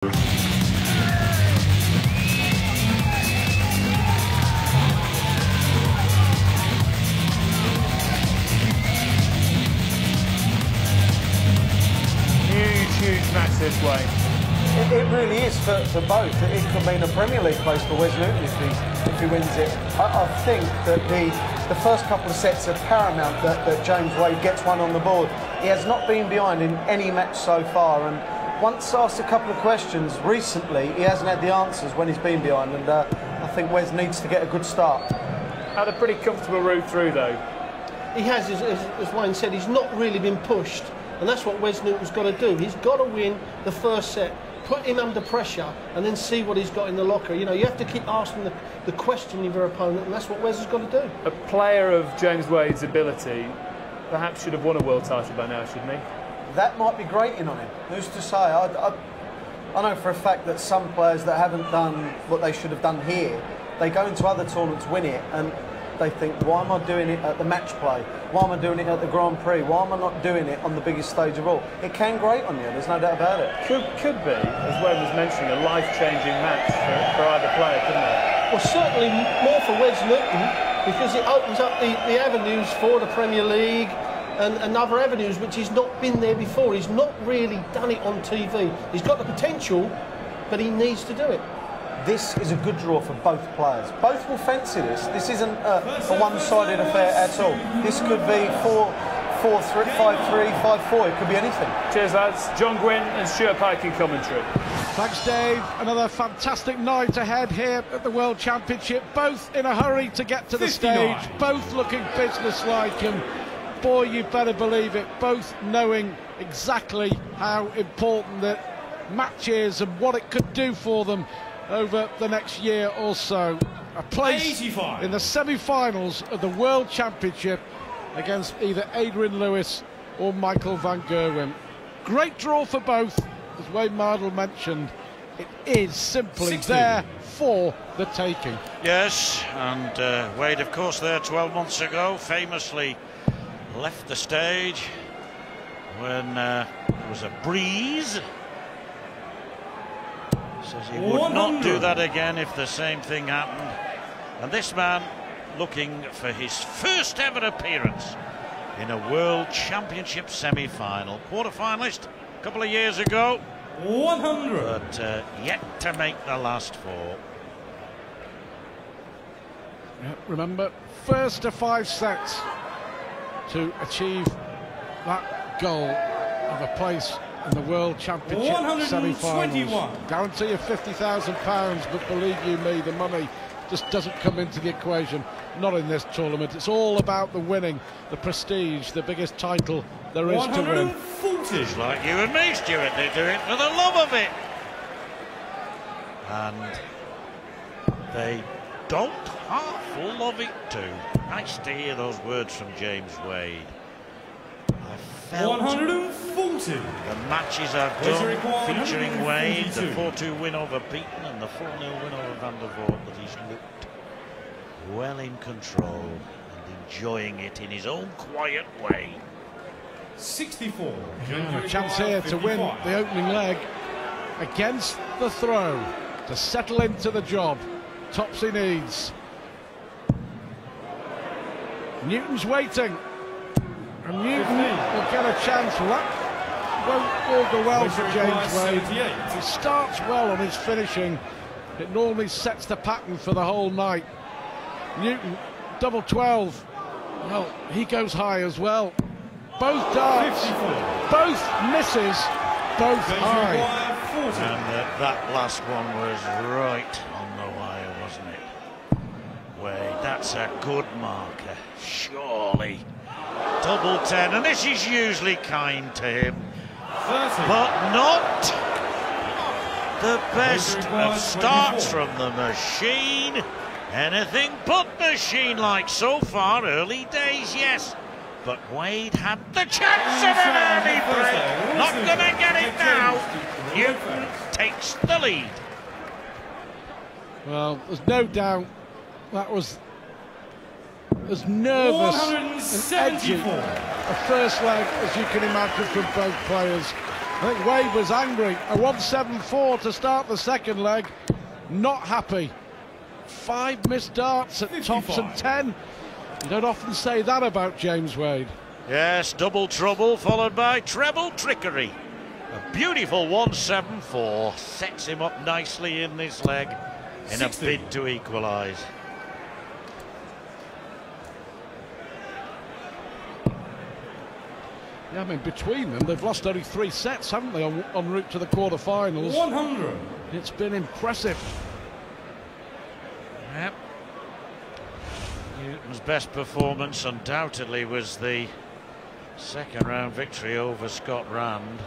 Huge match this way. It really is for both. It could mean a Premier League place for Wes Newton if he wins it. I think that the first couple of sets are paramount that James Wade gets one on the board. He has not been behind in any match so far, and once asked a couple of questions recently, he hasn't had the answers when he's been behind, and I think Wes needs to get a good start. Had a pretty comfortable route through though. He has, as Wayne said, he's not really been pushed, and that's what Wes Newton's got to do. He's got to win the first set, put him under pressure, and then see what he's got in the locker. You know, you have to keep asking the question of your opponent, and that's what Wes has got to do. A player of James Wade's ability perhaps should have won a world title by now, shouldn't he? That might be grating on him. Who's to say? I know for a fact that some players that haven't done what they should have done here, they go into other tournaments, win it, and they think, why am I doing it at the match play? Why am I doing it at the Grand Prix? Why am I not doing it on the biggest stage of all? It can grate on you, there's no doubt about it. Could be, as Wayne was mentioning, a life-changing match for either player, couldn't it? Well, certainly more for Wes Newton, because it opens up the avenues for the Premier League and other avenues which he's not been there before. He's not really done it on TV. He's got the potential, but he needs to do it. This is a good draw for both players. Both will fancy this. This isn't a one-sided affair at all. This could be 4-3, 5-3, 5-4. It could be anything. Cheers, lads. John Gwynn and Stuart Pike in commentary. Thanks, Dave. Another fantastic night ahead here at the World Championship. Both in a hurry to get to the stage. Both looking businesslike, and boy, you better believe it. Both knowing exactly how important the match is and what it could do for them over the next year or so. A place in the semi-finals of the World Championship against either Adrian Lewis or Michael van Gerwen. Great draw for both, as Wayne Mardle mentioned. It is simply there for the taking. Yes, and Wade, of course, there 12 months ago, famously left the stage when there was a breeze. Says he would not do that again if the same thing happened. And this man looking for his first ever appearance in a World Championship semi-final. Quarter-finalist a couple of years ago. 100. But yet to make the last four. Yeah, remember, first to 5 sets to achieve that goal of a place in the World Championship semi-finals. Guarantee of £50,000, but believe you me, the money just doesn't come into the equation. Not in this tournament. It's all about the winning, the prestige, the biggest title there is to win. It's like you and me, Stuart. They do it for the love of it. And they don't half love it too. Nice to hear those words from James Wade. I felt 140. The matches I've done featuring Wade, the 4-2 win over Beaton and the 4-0 win over Van der Voort, that he's looked well in control and enjoying it in his own quiet way. 64. A chance here to win the opening leg against the throw to settle into the job Topsy needs. Newton's waiting, and Newton will get a chance. Well, that won't augur well for James Wade. He starts well on his finishing. It normally sets the pattern for the whole night. Newton, double 12. Well, he goes high as well. Both darts, both misses, both high. And that last one was right on the wire, wasn't it? Wade, that's a good marker, surely. Double 10, and this is usually kind to him, but not the best of starts from the machine. Anything but machine-like so far. Early days, yes, but Wade had the chance of an early break. Not gonna get it now. Newton takes the lead. Well, there's no doubt that was as nervous and edgy a first leg as you can imagine from both players. I think Wade was angry. A 174 to start the second leg. Not happy. 5 missed darts at 55. tops and 10. You don't often say that about James Wade. Yes, double trouble followed by treble trickery. A beautiful 174 sets him up nicely in this leg in 60. a bid to equalise. Yeah, I mean, between them, they've lost only 3 sets, haven't they, en route to the quarter-finals? 100. It's been impressive. Yep. Newton's best performance undoubtedly was the second round victory over Scott Rand.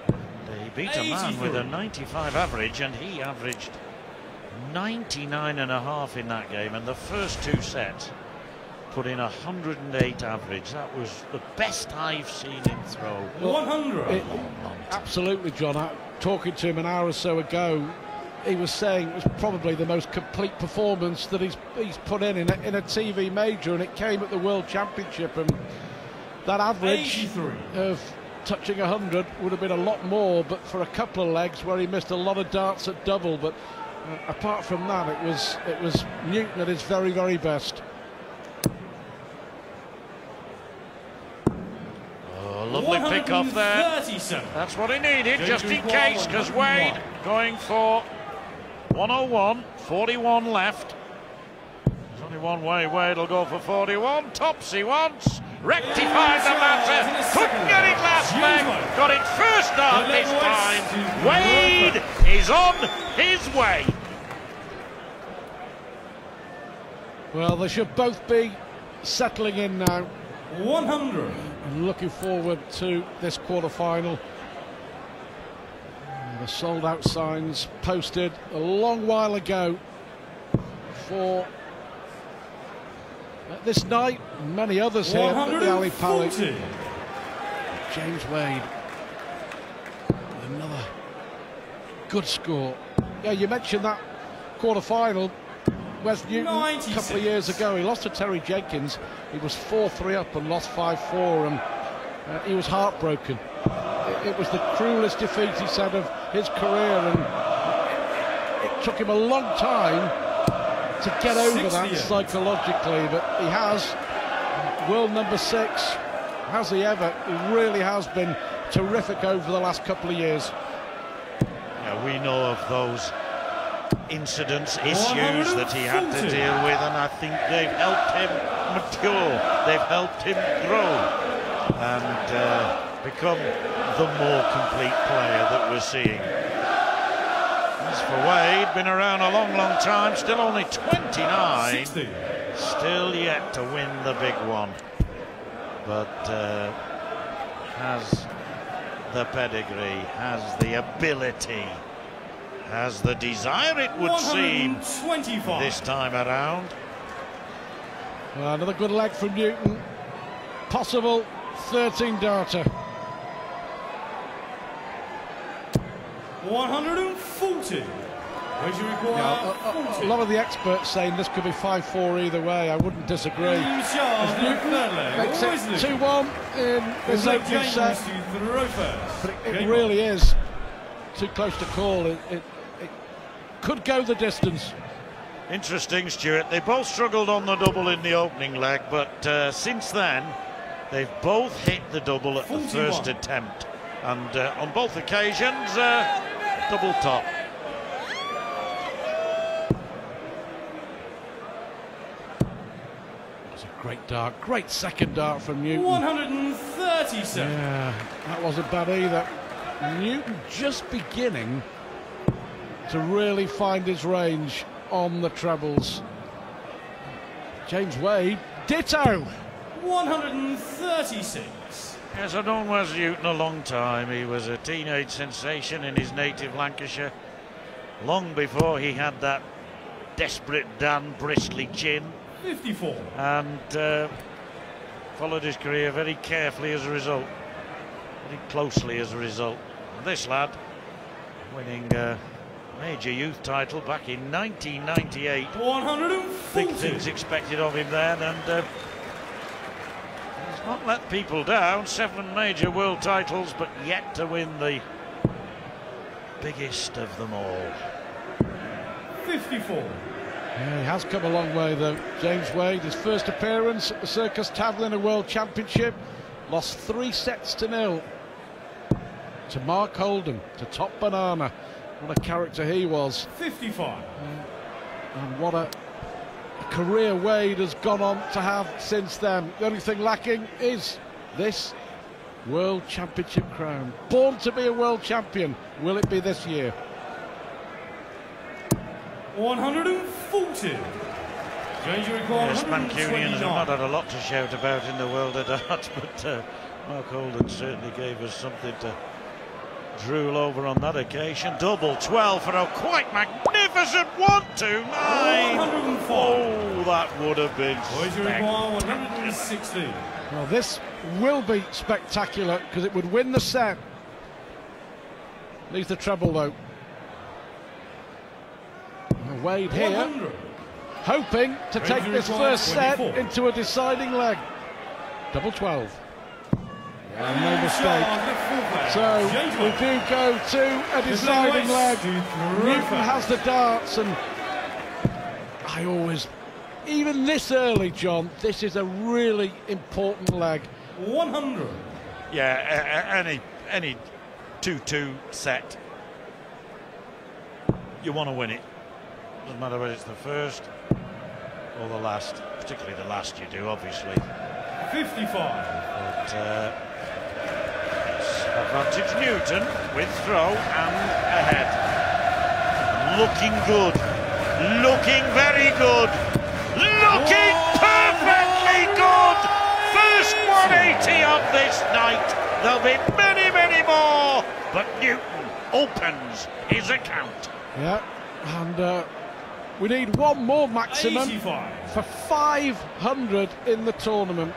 And he beat a man with a 95 average, and he averaged 99.5 in that game, and the first 2 sets put in 108 average. That was the best I've seen him throw. 100. Absolutely, John. Talking to him an hour or so ago, he was saying it was probably the most complete performance that he's put in a TV major, and it came at the World Championship, and that average 83. of touching 100 would have been a lot more, but for a couple of legs where he missed a lot of darts at double. But apart from that, it was Newton at his very, very best. Lovely pick off there. That's what he needed, just in case, because Wade going for 101, 41 left. There's only one way Wade will go for 41. Tops he wants. Rectified the matter. Couldn't get it last leg. Got it first dart this time. Wade is on his way. Well, they should both be settling in now. 100. And looking forward to this quarter-final. The sold-out signs posted a long while ago for this night, and many others here at the Ali Pali. James Wade, another good score. Yeah, you mentioned that quarter-final. Wes Newton, 96. a couple of years ago, he lost to Terry Jenkins. He was 4-3 up and lost 5-4, and he was heartbroken. It was the cruelest defeat, he said, of his career, and it took him a long time to get over that psychologically, but he has. World number 6, has he ever? He really has been terrific over the last couple of years. Yeah, we know of those incidents, issues that he had to deal with, and I think they've helped him mature, they've helped him grow and become the more complete player that we're seeing. As for Wade, been around a long time, still only 29, 60. still yet to win the big one, but has the pedigree, has the ability, has the desire, it would seem, this time around. Well, another good leg from Newton. Possible 13-darter. 140. Where'd you require? A lot of the experts saying this could be 5-4 either way. I wouldn't disagree. As Newton makes it 2-1 in this opening set. But it really is too close to call. It could go the distance. Interesting, Stuart. They both struggled on the double in the opening leg, but since then they've both hit the double at 41. The first attempt, and on both occasions double top. That's a great dart, great second dart from Newton. 137. Yeah, that wasn't bad either. Newton just beginning to really find his range on the trebles. James Wade, ditto. 136. Yes, I've known Wes Newton a long time. He was a teenage sensation in his native Lancashire, long before he had that desperate Dan bristly chin. 54. And followed his career very carefully as a result, very closely as a result. And this lad, winning major youth title back in 1998. 140. Big things expected of him then, and he's Not let people down. 7 major world titles, but yet to win the biggest of them all. 54. Yeah, he has come a long way though. James Wade, his first appearance at the Circus Tavern World Championship, lost 3-0 to Mark Holden, to Top Banana. What a character he was. 55. And what a career Wade has gone on to have since then. The only thing lacking is this World Championship crown. Born to be a world champion. Will it be this year? 140. Change your require Yes, 129. Mancunians have not had a lot to shout about in the world of darts, but Mark Holden certainly gave us something to drool over on that occasion. Double 12 for a quite magnificent 129. 105. Oh, that would have been Change your require 160. Well, this will be spectacular because it would win the set. Needs the treble though. And Wade here, 100. hoping to take this first set into a deciding leg. Double 12. And no mistake. So we do go to a deciding leg. Newton has the darts, and I always, even this early, John, this is a really important leg. 100. Yeah, any 2-2 set, you want to win it. Doesn't matter whether it's the first or the last. Particularly the last you do, obviously. 55. But advantage Newton with throw and ahead. Looking good. Looking very good. Looking perfectly good. First 180 of this night. There'll be many, many more. But Newton opens his account. Yeah, and we need one more maximum 85. for 500 in the tournament.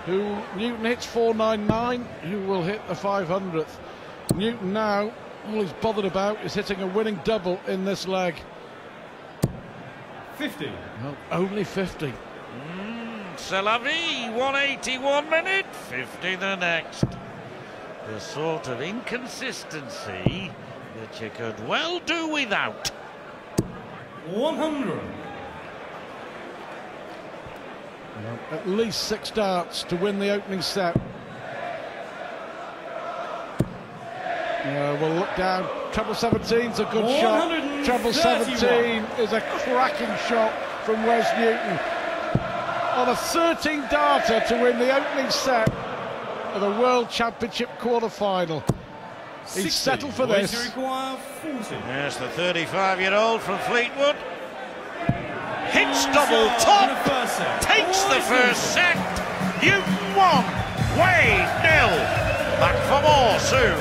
Who Newton hits 499, who will hit the 500th. Newton now, all he's bothered about is hitting a winning double in this leg. 50. Well, only 50. C'est la vie, 181 minute, 50 the next. The sort of inconsistency that you could well do without. 100. At least 6 darts to win the opening set. We'll look down. Treble 17's a good shot. Treble 17 is a cracking shot from Wes Newton. On a 13-darter to win the opening set of the World Championship quarter-final. He's settled for this. Yes, the 35-year-old from Fleetwood hits double top, takes the first set. Newton 1, Wade 0. Back for more soon.